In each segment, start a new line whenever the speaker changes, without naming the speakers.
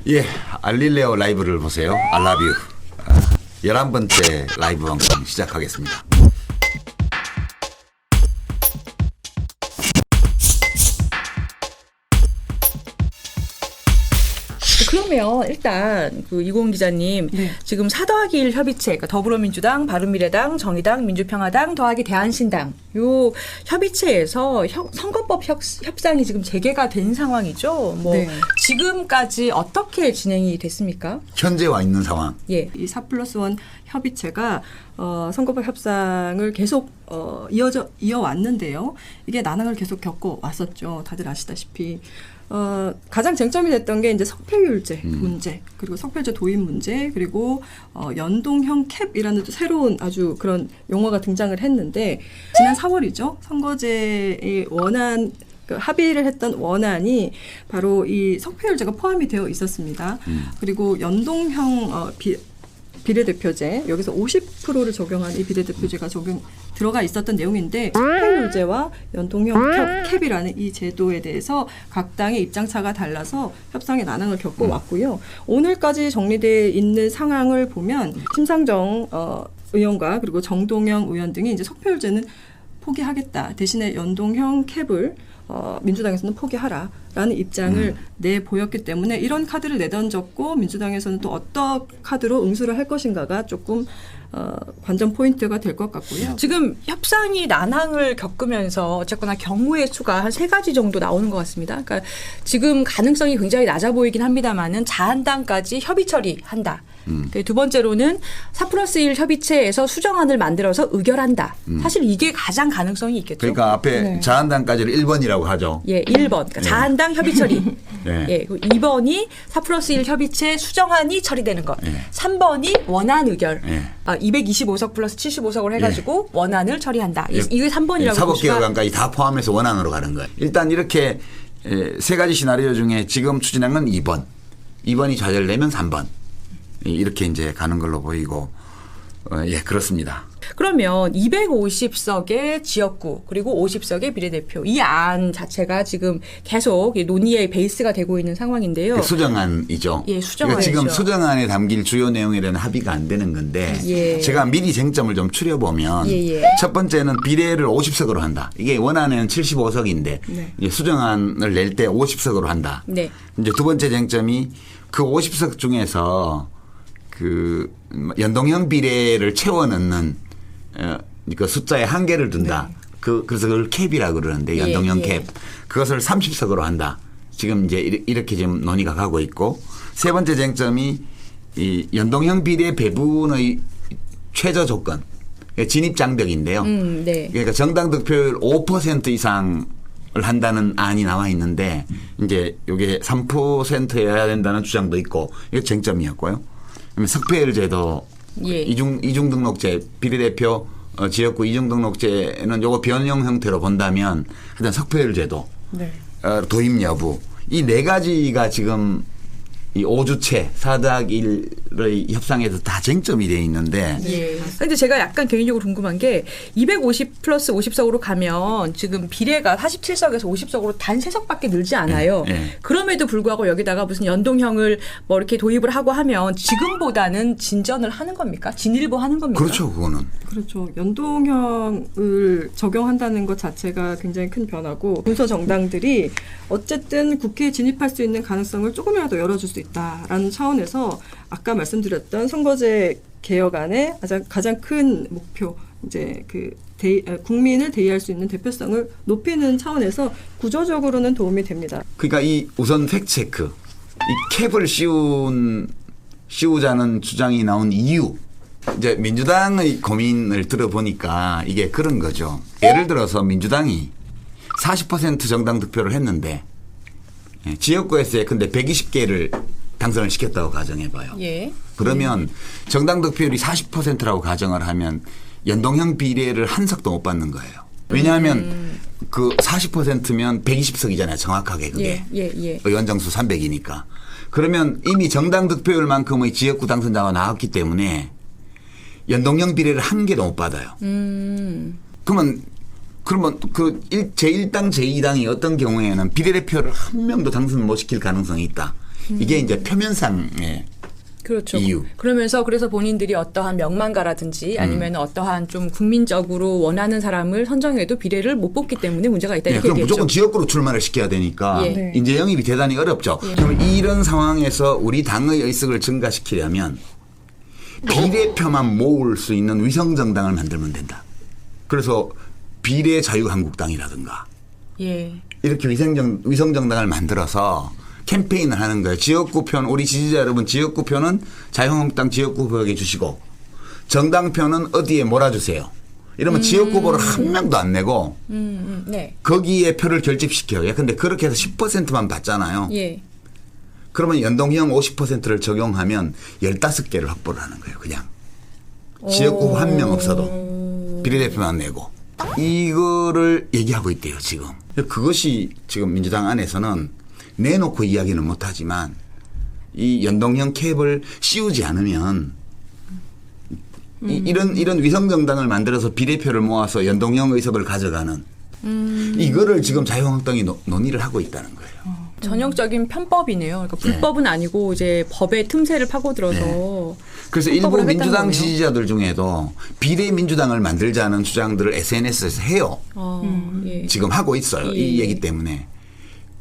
예, 알릴레오 라이브를 보세요. 알라뷰. 11번째 라이브 방송 시작하겠습니다.
그러면 일단 그 이고은 기자님 지금 4+1 협의체, 그러니까 더불어민주당, 바른미래당, 정의당, 민주평화당 더하기 대한신당 요 협의체에서 선거법 협상이 지금 재개가 된 상황이죠. 뭐 지금까지 어떻게 진행이 됐습니까?
현재 와 있는 상황.
예,
이 4+1 협의체가 선거법 협상을 계속 이어왔는데요. 이게 난항을 계속 겪어 왔었죠. 다들 아시다시피. 가장 쟁점이 됐던 게 이제 석패율제 문제, 그리고 석패율제 도입 문제, 그리고 연동형 캡이라는 또 새로운 아주 그런 용어가 등장을 했는데, 지난 4월이죠. 선거제의 원안, 합의를 했던 원안이 바로 이 석패율제가 포함이 되어 있었습니다. 그리고 연동형 비례대표제, 여기서 50%를 적용한 이 비례대표제가 들어가 있었던 내용인데, 석패율제와 연동형 캡이라는 이 제도에 대해서 각 당의 입장차가 달라서 협상의 난항을 겪어왔고요. 오늘까지 정리되어 있는 상황을 보면 심상정 의원과 그리고 정동영 의원 등이 이제 석패율제는 포기하겠다, 대신에 연동형 캡을 민주당에서는 포기하라라는 입장을 내보였기 때문에 이런 카드를 내던졌고, 민주당에서는 또 어떤 카드로 응수를 할 것인가가 조금 관전 포인트가 될 것 같고요.
지금 협상이 난항을 겪으면서 어쨌거나 경우의 수가 한 3가지 정도 나오는 것 같습니다. 그러니까 지금 가능성이 굉장히 낮아 보이긴 합니다만은 자한당까지 협의 처리한다. 두 번째로는 4+1 협의체에서 수정안을 만들어서 의결한다. 사실 이게 가장 가능성이 있겠죠.
그러니까 앞에 자한당까지를 1번이라고 하죠.
예, 1번. 그러니까 자한당 협의 처리.
네.
예, 2번이 4+1 협의체 수정안이 처리되는 것. 3번이 원안 의결. 225석 플러스 75석을 해가지고 원안을 처리한다. 이게 3번이라고
사법개혁안까지 다 포함해서 원안으로 가는 거예요. 일단 이렇게 3가지 시나리오 중에 지금 추진한 건 2번. 2번이 좌절되면 3번. 이렇게 이제 가는 걸로 보이고, 예, 그렇습니다.
그러면 250석의 지역구 그리고 50석의 비례대표, 이 안 자체가 지금 계속 논의의 베이스가 되고 있는 상황인데요.
수정안이죠.
예, 수정안이죠.
지금 수정안에 담길 주요 내용에 대한 합의가 안 되는 건데,
예.
제가 미리 쟁점을 좀 추려보면, 첫 번째는 비례를 50석으로 한다. 이게 원안에는 75석인데 이제 수정안을 낼 때 50석으로 한다.
네.
이제 두 번째 쟁점이 그 50석 중에서 그 연동형 비례를 채워 넣는 그 숫자에 한계를 둔다. 그래서 그걸 캡이라고 그러는데, 연동형 캡. 그것을 30석으로 한다. 지금 이제 이렇게 지금 논의가 가고 있고, 세 번째 쟁점이 이 연동형 비례 배분의 최저 조건, 진입 장벽인데요. 그러니까 정당 득표율 5% 이상을 한다는 안이 나와 있는데, 이제 이게 3%여야 된다는 주장도 있고, 이게 쟁점이었고요. 석패율제도 이중등록제, 비례대표 지역구 이중등록제는 요거 변형 형태로 본다면 일단 석패율제도 도입 여부, 이 4가지가 지금 이 5주체 4+1의 협상에서 다 쟁점이 되어 있는데.
그런데 제가 약간 개인적으로 궁금한 게 250 플러스 50석으로 가면 지금 비례가 47석에서 50석으로 단 3석밖에 늘지 않아요. 그럼에도 불구하고 여기다가 무슨 연동형을 뭐 이렇게 도입을 하고 하면 지금보다는 진전을 하는 겁니까? 진일보 하는 겁니까?
그렇죠, 그거는.
그렇죠. 연동형을 적용한다는 것 자체가 굉장히 큰 변화고, 군소 정당들이 어쨌든 국회에 진입할 수 있는 가능성을 조금이라도 열어줄 수 있다라는 차원에서 아까 말씀드렸던 선거제 개혁안의 가장 큰 목표, 이제 국민을 대의할 수 있는 대표성을 높이는 차원에서 구조적으로는 도움이 됩니다.
그러니까 이 우선 팩트체크, 이 캡을 씌우자는 주장이 나온 이유, 이제 민주당의 고민을 들어보니까 이게 그런 거죠. 예를 들어서 민주당이 40% 정당 득표를 했는데, 지역구에서 근데 120개를 당선을 시켰다고 가정해봐요. 그러면 정당 득표율이 40%라고 가정을 하면 연동형 비례를 한 석도 못 받는 거예요. 왜냐하면 그 40%면 120석이잖아요. 정확하게 그게. 의원 수 300이니까. 그러면 이미 정당 득표율만큼의 지역구 당선자가 나왔기 때문에 연동형 비례를 한 개도 못 받아요. 그러면 그 제1당, 제2당이 어떤 경우에는 비례대표를 한 명도 당선 못 시킬 가능성이 있다. 이게 이제 표면상의
그렇죠.
이유.
그러면서 그래서 본인들이 어떠한 명망가라든지 아니면 어떠한 좀 국민적으로 원하는 사람을 선정해도 비례를 못 뽑기 때문에 문제가 있다
네,
이렇게
그럼
얘기했죠.
무조건 지역구로 출마를 시켜야 되니까
예.
네.
인재 영입이 대단히 어렵죠. 그럼 이런 상황에서 우리 당의 의석을 증가시키려면 비례표만 모을 수 있는 위성정당을 만들면 된다. 그래서 비례자유한국당이라든가
예.
이렇게 위성정당을 만들어서 캠페인을 하는 거예요. 지역구표는 우리 지지자 여러분 지역구표는 자유한국당 지역구표에 주시고 정당표는 어디에 몰아주세요. 이러면 지역구보를 한 명도 안 내고
네.
거기에 표를 결집시켜요. 근데 그렇게 해서 10%만 받잖아요.
예.
그러면 연동형 50%를 적용하면 15개를 확보를 하는 거예요. 그냥. 지역구 한 명 없어도 비례대표만 내고. 이거를 얘기하고 있대요. 지금. 그것이 지금 민주당 안에서는 내놓고 이야기는 못하지만 이 연동형 캡을 씌우지 않으면 이런 위성정당을 만들어서 비례표를 모아서 연동형 의석을 가져가는 이거를 지금 자유한국당이 논의를 하고 있다는 거예요.
전형적인 편법이네요. 그러니까 불법은 아니고 이제 법의 틈새를 파고들어서
그래서
편법을
일부
하겠다는
민주당
거네요.
지지자들 중에도 비례민주당을 만들자는 주장들을 SNS에서 해요.
예.
지금 하고 있어요.
예.
이 얘기 때문에.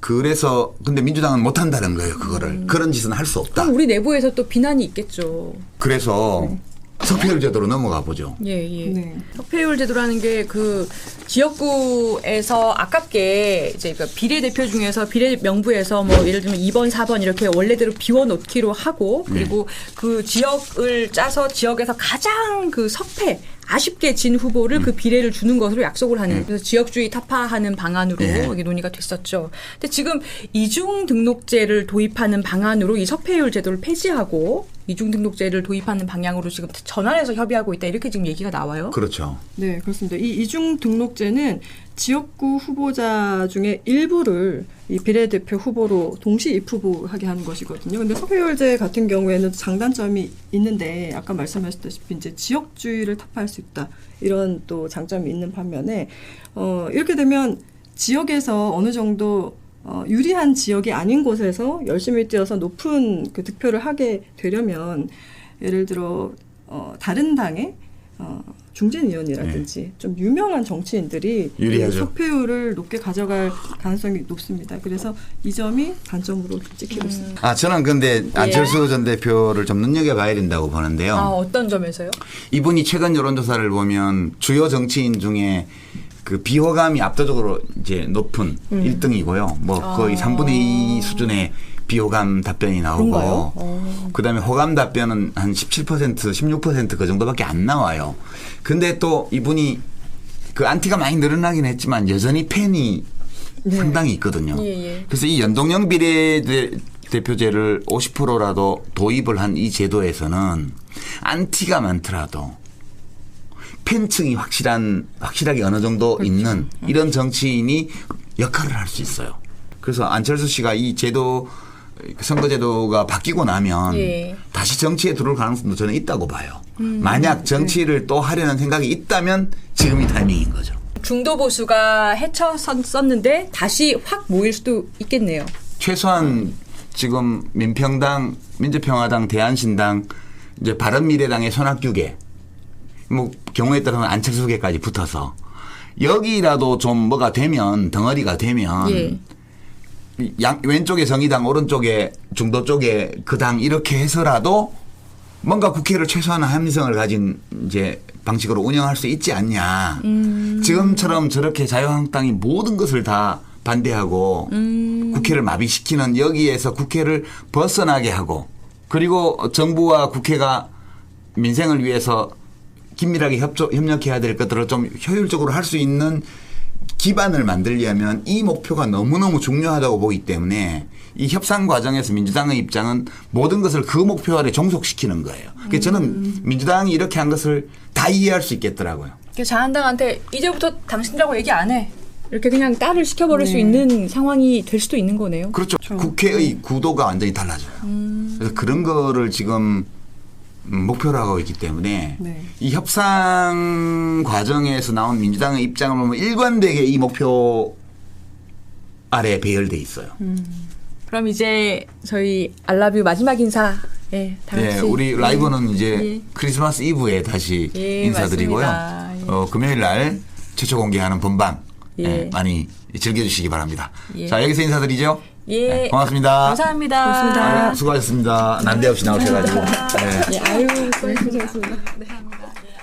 그래서 근데 민주당은 못한다는 거예요. 그거를. 그런 짓은 할 수 없다.
그럼 우리 내부에서 또 비난이 있겠죠.
그래서 석패율 제도로 넘어가 보죠.
예, 예.
네.
석패율 제도라는 게 그 지역구에서 아깝게 이제 그 비례대표 중에서 비례 명부에서 뭐 예를 들면 2번, 4번 이렇게 원래대로 비워놓기로 하고 그리고 그 지역을 짜서 지역에서 가장 그 석패 아쉽게 진 후보를 그 비례를 주는 것으로 약속을 하는 그래서 지역주의 타파하는 방안으로 이게 논의가 됐었죠. 근데 지금 이중 등록제를 도입하는 방안으로 이 석패율 제도를 폐지하고 이중 등록제를 도입하는 방향으로 지금 전환해서 협의하고 있다 이렇게 지금 얘기가 나와요.
그렇죠.
네, 그렇습니다. 이 이중 등록제는 지역구 후보자 중에 일부를 이 비례대표 후보로 동시 입후보하게 하는 것이거든요. 근데 석패율제 같은 경우에는 장단점이 있는데 아까 말씀하셨다시피 이제 지역주의를 타파할 수 있다. 이런 또 장점이 있는 반면에 이렇게 되면 지역에서 어느 정도 유리한 지역이 아닌 곳에서 열심히 뛰어서 높은 그 득표를 하게 되려면 예를 들어 다른 당의 중진 의원이라든지 좀 유명한 정치인들이
유리하죠.
석패율을 높게 가져갈 가능성이 높습니다. 그래서 이 점이 단점으로 찍히고 있습니다.
저는 근데 안철수 전 대표를 좀 눈여겨봐야 된다고 보는데요.
어떤 점에서요?
이분이 최근 여론조사를 보면 주요 정치인 중에 그 비호감이 압도적으로 이제 높은 1등이고요. 뭐 거의 3분의 2 수준의 비호감 답변이 나오고
그런가요?
그다음에 호감 답변은 한 17%, 16%그 정도밖에 안 나와요. 근데 또 이분이 그 안티가 많이 늘어나긴 했지만 여전히 팬이 상당히 있거든요.
예.
그래서 이 연동형 비례대표제를 50%라도 도입을 한 이 제도에서는 안티가 많더라도 팬층이 확실하게 어느 정도 있는 이런 정치인이 역할을 할 수 있어요. 그래서 안철수 씨가 이 제도 선거제도가 바뀌고 나면 다시 정치에 들어올 가능성도 저는 있다고 봐요. 만약 정치를 또 하려는 생각이 있다면 지금이 타이밍인 거죠.
중도 보수가 헤쳐섰는데 다시 확 모일 수도 있겠네요.
최소한 지금 민평당, 민주평화당, 대한신당, 이제 바른미래당의 손학규계, 뭐 경우에 따라서는 안철수계까지 붙어서 여기라도 좀 뭐가 되면 덩어리가 되면 왼쪽에 정의당, 오른쪽에 중도 쪽에 그 당 이렇게 해서라도 뭔가 국회를 최소한의 합리성을 가진 이제 방식으로 운영할 수 있지 않냐. 지금처럼 저렇게 자유한국당이 모든 것을 다 반대하고 국회를 마비시키는 여기에서 국회를 벗어나게 하고 그리고 정부와 국회가 민생을 위해서 긴밀하게 협력해야 될 것들을 좀 효율적으로 할 수 있는 기반을 만들려면 이 목표가 너무너무 중요하다고 보기 때문에 이 협상 과정에서 민주당의 입장은 모든 것을 그 목표 아래 종속시키는 거예요. 그래서 저는 민주당이 이렇게 한 것을 다 이해할 수 있겠더라고요.
자한당한테 이제부터 당신들하고 얘기 안 해. 이렇게 그냥 딸을 시켜버릴 수 있는 상황이 될 수도 있는 거네요.
그렇죠. 국회의 구도가 완전히 달라져요. 그래서 그런 거를 지금 목표로 하고 있기 때문에 이 협상 과정에서 나온 민주당의 입장을 보면 일관되게 이 목표 아래 배열돼 있어요.
그럼 이제 저희 알라뷰 마지막 인사. 예, 다 같이.
예, 우리 라이브는 이제
예.
크리스마스 이브에 다시
예,
인사드리고요.
맞습니다. 예.
금요일 날 최초 공개하는 본방
예.
예, 많이 즐겨주시기 바랍니다.
예.
자, 여기서 인사드리죠.
예.
네, 고맙습니다.
감사합니다.
고맙습니다.
아유, 수고하셨습니다. 난데없이 나오셔가지고. 네.
예, 아유, 수고하셨습니다. 네.